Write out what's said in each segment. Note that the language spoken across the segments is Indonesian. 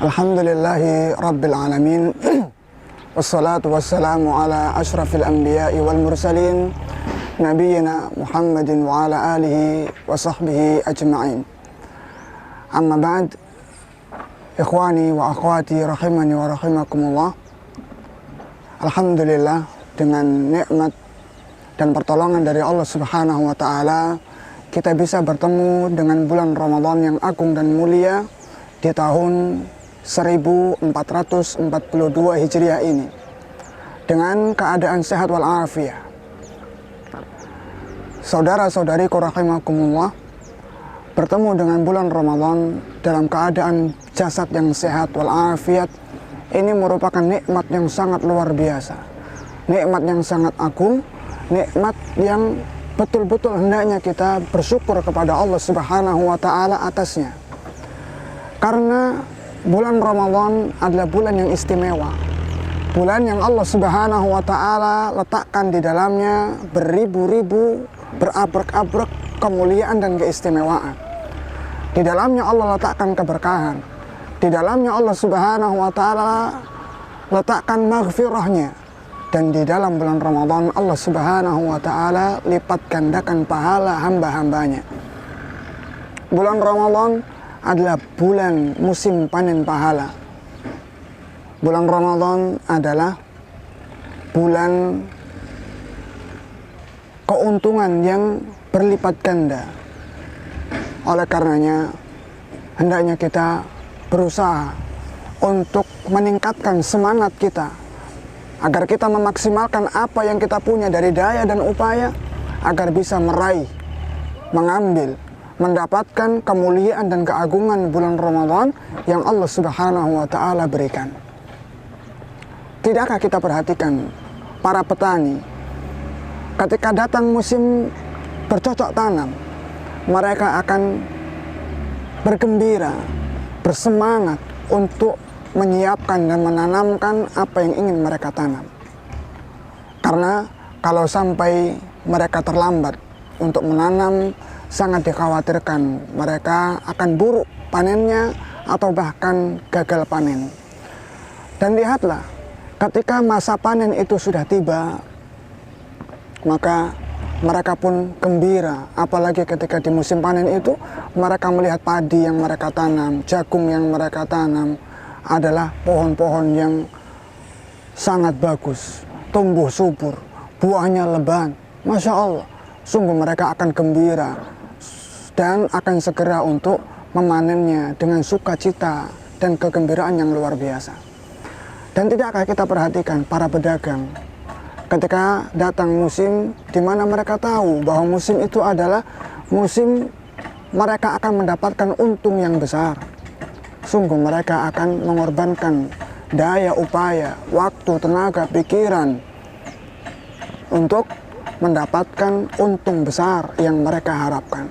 Alhamdulillahi Rabbil Alamin. Wassalatu wassalamu ala ashrafil anbiya'i wal mursalin, Nabiyyina Muhammadin wa ala alihi wa sahbihi ajma'in. Amma ba'd, ikhwani wa akhwati rahimani wa rahimakumullah. Alhamdulillah, dengan nikmat dan pertolongan dari Allah Subhanahu wa Ta'ala, kita bisa bertemu dengan bulan Ramadan yang agung dan mulia di tahun 1442 Hijriah ini dengan keadaan sehat walafiat. Saudara-saudariku rahimakumullah, bertemu dengan bulan Ramadan dalam keadaan jasad yang sehat walafiat ini merupakan nikmat yang sangat luar biasa, nikmat yang sangat agung, nikmat yang betul-betul hendaknya kita bersyukur kepada Allah Subhanahu wa Ta'ala atasnya. Karena bulan Ramadan adalah bulan yang istimewa, bulan yang Allah Subhanahu wa Ta'ala letakkan di dalamnya beribu-ribu, berabrek-abrek kemuliaan dan keistimewaan. Di dalamnya Allah letakkan keberkahan, di dalamnya Allah Subhanahu wa Ta'ala letakkan maghfirahnya, dan di dalam bulan Ramadan Allah Subhanahu wa Ta'ala lipat gandakan pahala hamba-hambanya. Bulan Ramadan adalah bulan musim panen pahala. Bulan Ramadan adalah bulan keuntungan yang berlipat ganda. Oleh karenanya, hendaknya kita berusaha untuk meningkatkan semangat kita agar kita memaksimalkan apa yang kita punya dari daya dan upaya agar bisa meraih, mengambil, mendapatkan kemuliaan dan keagungan bulan Ramadan yang Allah Subhanahu wa Ta'ala berikan. Tidakkah kita perhatikan para petani ketika datang musim bercocok tanam, mereka akan bergembira, bersemangat untuk menyiapkan dan menanamkan apa yang ingin mereka tanam. Karena kalau sampai mereka terlambat untuk menanam, sangat dikhawatirkan mereka akan buruk panennya atau bahkan gagal panen. Dan lihatlah, ketika masa panen itu sudah tiba, maka mereka pun gembira. Apalagi ketika di musim panen itu mereka melihat padi yang mereka tanam, jagung yang mereka tanam adalah pohon-pohon yang sangat bagus, tumbuh subur, buahnya lebat. Masya Allah, sungguh mereka akan gembira dan akan segera untuk memanennya dengan sukacita dan kegembiraan yang luar biasa. Dan tidakkah kita perhatikan para pedagang ketika datang musim di mana mereka tahu bahwa musim itu adalah musim mereka akan mendapatkan untung yang besar. Sungguh mereka akan mengorbankan daya, upaya, waktu, tenaga, pikiran untuk mendapatkan untung besar yang mereka harapkan.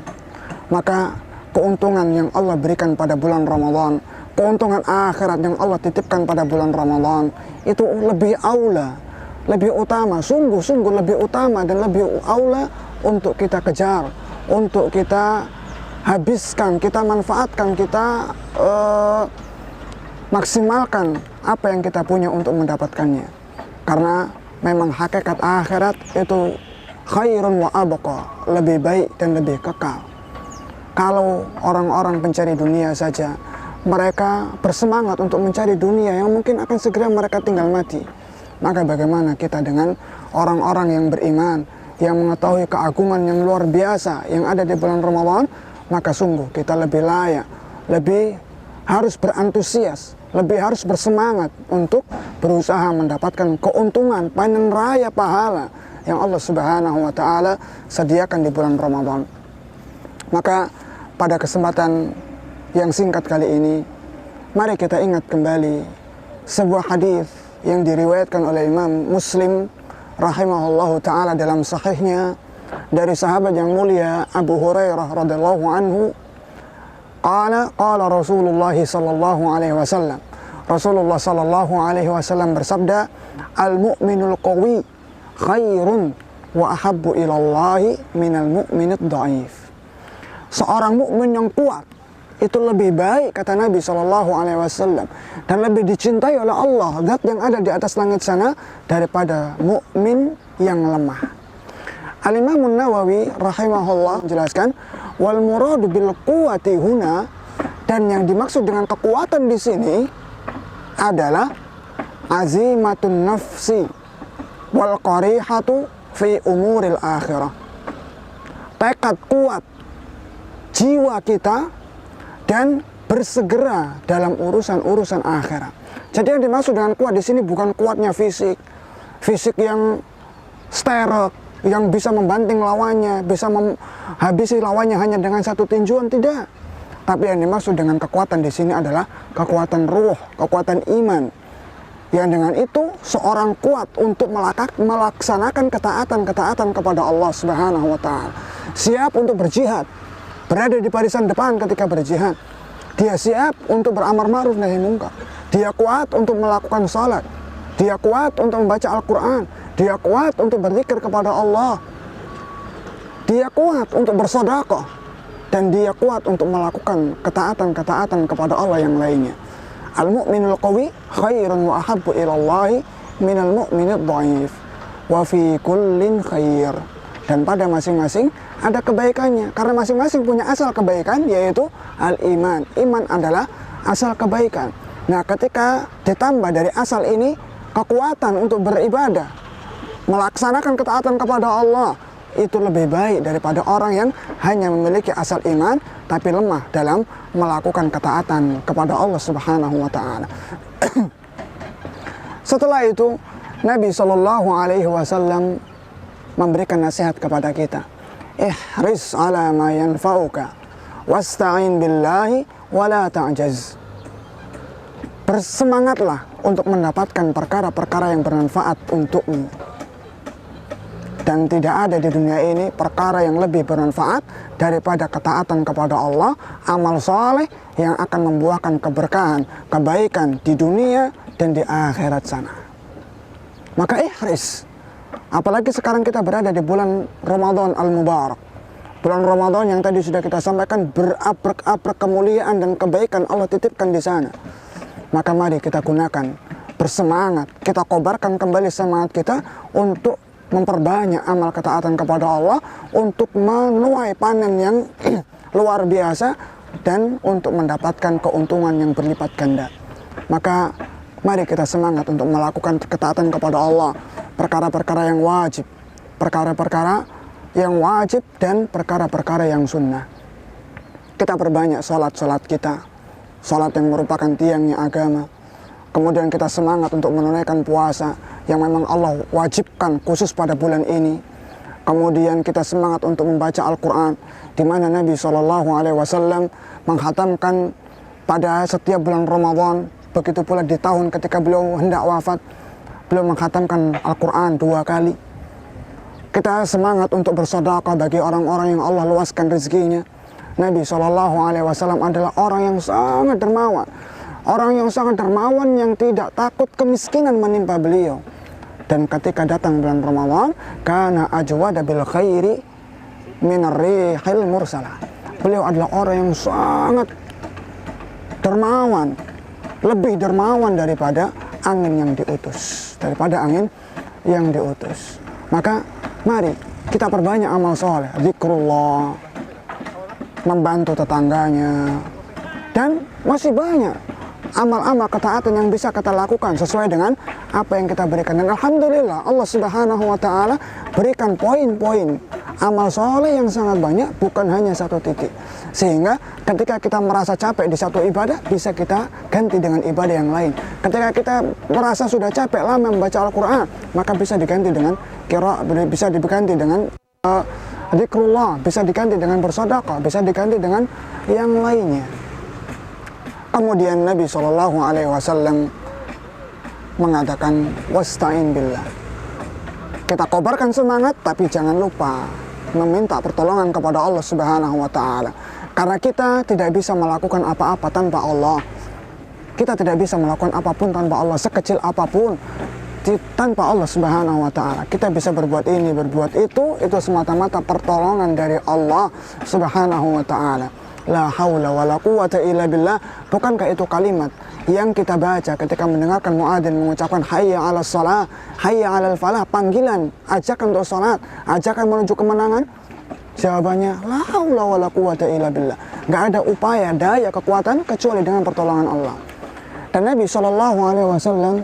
Maka keuntungan yang Allah berikan pada bulan Ramadan, keuntungan akhirat yang Allah titipkan pada bulan Ramadan itu lebih aula, lebih utama, sungguh-sungguh lebih utama dan lebih aula untuk kita kejar, untuk kita habiskan, kita manfaatkan, kita maksimalkan apa yang kita punya untuk mendapatkannya. Karena memang hakikat akhirat itu khairun wa abqa, lebih baik dan lebih kekal. Kalau orang-orang pencari dunia saja, mereka bersemangat untuk mencari dunia yang mungkin akan segera mereka tinggal mati, maka bagaimana kita dengan orang-orang yang beriman, yang mengetahui keagungan yang luar biasa yang ada di bulan Ramadan? Maka sungguh kita lebih layak, lebih harus berantusias, lebih harus bersemangat untuk berusaha mendapatkan keuntungan panen raya pahala yang Allah Subhanahu wa Ta'ala sediakan di bulan Ramadan. Maka pada kesempatan yang singkat kali ini, mari kita ingat kembali sebuah hadis yang diriwayatkan oleh Imam Muslim rahimahullahu ta'ala dalam sahihnya dari sahabat yang mulia Abu Hurairah radhiyallahu anhu. Qala Rasulullah sallallahu alaihi wasallam, Rasulullah sallallahu alaihi wasallam bersabda, al-mu'minul qawi khairun wa ahabbu ilallahi minal mu'minid dhaif. Seorang mukmin yang kuat, itu lebih baik, kata Nabi SAW, dan lebih dicintai oleh Allah, zat yang ada di atas langit sana, daripada mukmin yang lemah. Al-Imam Nawawi rahimahullah menjelaskan, wal muradu bil quwwati huna, dan yang dimaksud dengan kekuatan di sini adalah azimatun nafsi wal qarihatu fi umuril akhirah. Tekad kuat jiwa kita dan bersegera dalam urusan-urusan akhirat. Jadi yang dimaksud dengan kuat di sini bukan kuatnya fisik yang steril, yang bisa membanting lawannya, bisa menghabisi lawannya hanya dengan satu tinjuan, tidak. Tapi yang dimaksud dengan kekuatan di sini adalah kekuatan ruh, kekuatan iman. Yang dengan itu seorang kuat untuk melaksanakan ketaatan kepada Allah Subhanahu wa taala. Siap untuk berjihad, berada di barisan depan ketika berjihad. Dia siap untuk beramar ma'ruf nahi munkar. Dia kuat untuk melakukan salat. Dia kuat untuk membaca Al-Quran. Dia kuat untuk berzikir kepada Allah. Dia kuat untuk bersedekah. Dan dia kuat untuk melakukan ketaatan kepada Allah yang lainnya. Al-mu'minul qawi khairun wa ahabbu ilallahi minal mu'minid dhaif. Wa fi kullin khair. Dan pada masing-masing ada kebaikannya, karena masing-masing punya asal kebaikan, yaitu al-iman. Iman adalah asal kebaikan. Nah, ketika ditambah dari asal ini kekuatan untuk beribadah, melaksanakan ketaatan kepada Allah, itu lebih baik daripada orang yang hanya memiliki asal iman tapi lemah dalam melakukan ketaatan kepada Allah Subhanahu wa taala. Setelah itu Nabi SAW memberikan nasihat kepada kita. Ihris ala ma yanfa'uka wasta'in billahi wala ta'jaz. Bersemangatlah untuk mendapatkan perkara-perkara yang bermanfaat untukmu. Dan tidak ada di dunia ini perkara yang lebih bermanfaat daripada ketaatan kepada Allah, amal soleh yang akan membuahkan keberkahan, kebaikan di dunia dan di akhirat sana. Maka ihris. Apalagi sekarang kita berada di bulan Ramadan Al-Mubarak. Bulan Ramadan yang tadi sudah kita sampaikan berabrek-abrek kemuliaan dan kebaikan Allah titipkan di sana. Maka mari kita gunakan, bersemangat, kita kobarkan kembali semangat kita untuk memperbanyak amal ketaatan kepada Allah, untuk menuai panen yang luar biasa dan untuk mendapatkan keuntungan yang berlipat ganda. Maka mari kita semangat untuk melakukan ketaatan kepada Allah, perkara-perkara yang wajib, perkara-perkara yang wajib dan perkara-perkara yang sunnah. Kita perbanyak sholat kita, sholat yang merupakan tiangnya agama. Kemudian kita semangat untuk menunaikan puasa yang memang Allah wajibkan khusus pada bulan ini. Kemudian kita semangat untuk membaca Al-Quran, di mana Nabi SAW menghatamkan pada setiap bulan Ramadan. Begitu pula di tahun ketika beliau hendak wafat, beliau menghatamkan Al-Quran 2 kali. Kita semangat untuk bersedekah bagi orang-orang yang Allah luaskan rezekinya. Nabi SAW adalah orang yang sangat dermawan. Orang yang sangat dermawan yang tidak takut kemiskinan menimpa beliau. Dan ketika datang bulan Ramadan, kana ajwada bil khairi minar rihil mursalah. Beliau adalah orang yang sangat dermawan, lebih dermawan daripada angin yang diutus, Maka mari kita perbanyak amal soleh, zikrullah, membantu tetangganya, dan masih banyak amal-amal ketaatan yang bisa kita lakukan sesuai dengan apa yang kita berikan. Dan alhamdulillah Allah Subhanahu wa taala berikan poin-poin amal soleh yang sangat banyak, bukan hanya satu titik. Sehingga ketika kita merasa capek di satu ibadah, bisa kita ganti dengan ibadah yang lain. Ketika kita merasa sudah capek lama membaca Al-Quran, maka bisa diganti dengan bisa diganti dengan zikrullah, bisa diganti dengan bersedekah, bisa diganti dengan yang lainnya. Kemudian Nabi SAW mengatakan wasta'in billah. Kita kobarkan semangat, tapi jangan lupa meminta pertolongan kepada Allah Subhanahu wa taala. Karena kita tidak bisa melakukan apa-apa tanpa Allah. Kita tidak bisa melakukan apapun tanpa Allah, sekecil apapun tanpa Allah Subhanahu wa taala. Kita bisa berbuat ini, berbuat itu semata-mata pertolongan dari Allah Subhanahu wa taala. La haula wala quwata illa billah. Bukankah itu kalimat yang kita baca ketika mendengarkan muadzin mengucapkan hayya 'alas shalah, hayya 'alal falah, panggilan, ajakan untuk salat, ajakan menuju kemenangan? Jawabannya la haula wala quwata illa billah. Enggak ada upaya, daya, kekuatan kecuali dengan pertolongan Allah. Dan Nabi SAW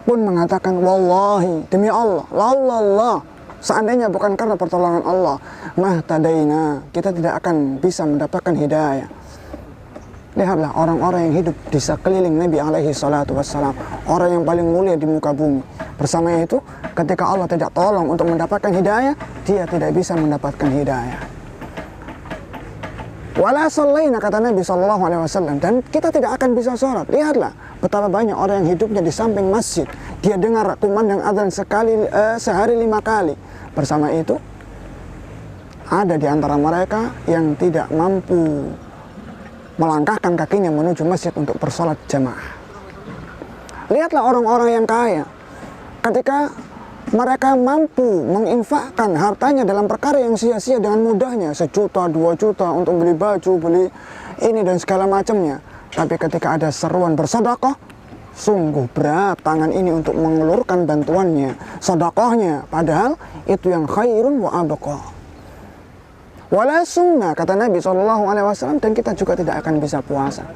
pun mengatakan, wallahi, demi Allah, laulallah, seandainya bukan karena pertolongan Allah, mahtadaina, kita tidak akan bisa mendapatkan hidayah. Lihatlah orang-orang yang hidup di sekeliling Nabi alaihi salatu wassalam, orang yang paling mulia di muka bumi. Bersama itu, ketika Allah tidak tolong untuk mendapatkan hidayah, dia tidak bisa mendapatkan hidayah. Wala sallaina, kata Nabi SAW, dan kita tidak akan bisa sholat. Lihatlah betapa banyak orang yang hidupnya di samping masjid. Dia dengar kumandang azan sehari 5 kali. Bersama itu, ada di antara mereka yang tidak mampu melangkahkan kakinya menuju masjid untuk bersolat jamaah. Lihatlah orang-orang yang kaya. Ketika mereka mampu menginfakkan hartanya dalam perkara yang sia-sia dengan mudahnya, 1 juta, 2 juta untuk beli baju, beli ini dan segala macamnya. Tapi ketika ada seruan bersedekah, sungguh berat tangan ini untuk mengelurkan bantuannya, sedekahnya, padahal itu yang khairun wa abqa. Wala sunnah, kata Nabi SAW, dan kita juga tidak akan bisa puasa.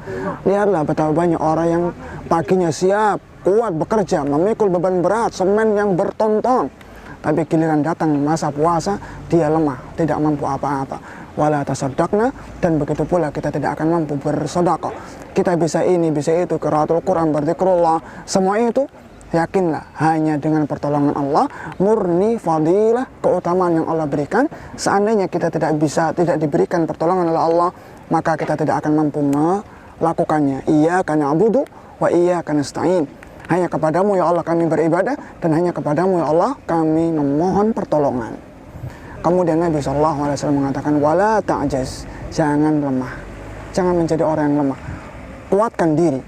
Lihatlah betapa banyak orang yang paginya siap, kuat bekerja, memikul beban berat, semen yang bertonton. Tapi giliran datang masa puasa, dia lemah, tidak mampu apa-apa. Wala tasaddaqna, dan begitu pula kita tidak akan mampu bersedekah. Kita bisa ini, bisa itu, qiraatul Quran, berzikrullah, semua itu yakinlah hanya dengan pertolongan Allah, murni fadilah, keutamaan yang Allah berikan. Seandainya kita tidak diberikan pertolongan oleh Allah, maka kita tidak akan mampu melakukannya. Iyyaka na'budu wa iyyaka nasta'in. Hanya kepadamu ya Allah kami beribadah, dan hanya kepadamu ya Allah kami memohon pertolongan. Kemudian Nabi SAW mengatakan, wala ta'jaz, jangan lemah, jangan menjadi orang yang lemah. Kuatkan diri,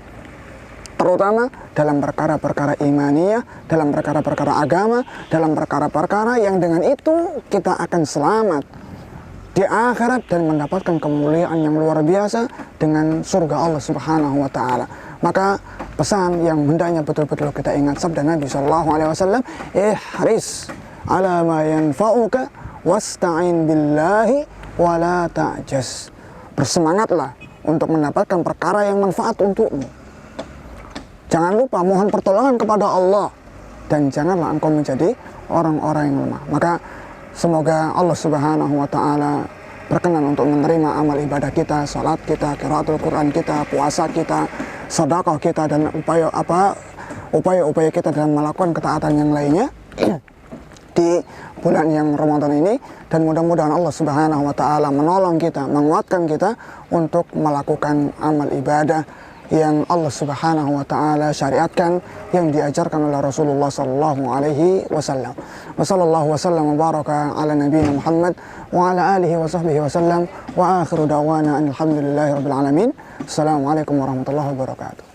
terutama dalam perkara-perkara imaniyah, dalam perkara-perkara agama, dalam perkara-perkara yang dengan itu kita akan selamat di akhirat dan mendapatkan kemuliaan yang luar biasa dengan surga Allah Subhanahu wa taala. Maka pesan yang hendaknya betul-betul kita ingat sabda Nabi SAW, ihris ala ma yanfa'uka wasta'in billahi wa la ta'jaz. Bersemangatlah untuk mendapatkan perkara yang manfaat untukmu. Jangan lupa mohon pertolongan kepada Allah, dan janganlah engkau menjadi orang-orang yang lemah. Maka semoga Allah Subhanahu wa taala berkenan untuk menerima amal ibadah kita, salat kita, qiraatul Quran kita, puasa kita, sedekah kita, dan upaya-upaya kita dalam melakukan ketaatan yang lainnya di bulan yang Ramadan ini. Dan mudah-mudahan Allah Subhanahu wa taala menolong kita, menguatkan kita untuk melakukan amal ibadah yang Allah Subhanahu wa taala syariatkan, yang diajarkan oleh Rasulullah sallallahu alaihi wasallam. Wa sallallahu wasallam wa baraka ala nabiyina Muhammad wa ala alihi wa sahbihi wasallam, wa akhiru da'wana alhamdulillahi rabbil alamin. Assalamualaikum warahmatullahi wabarakatuh.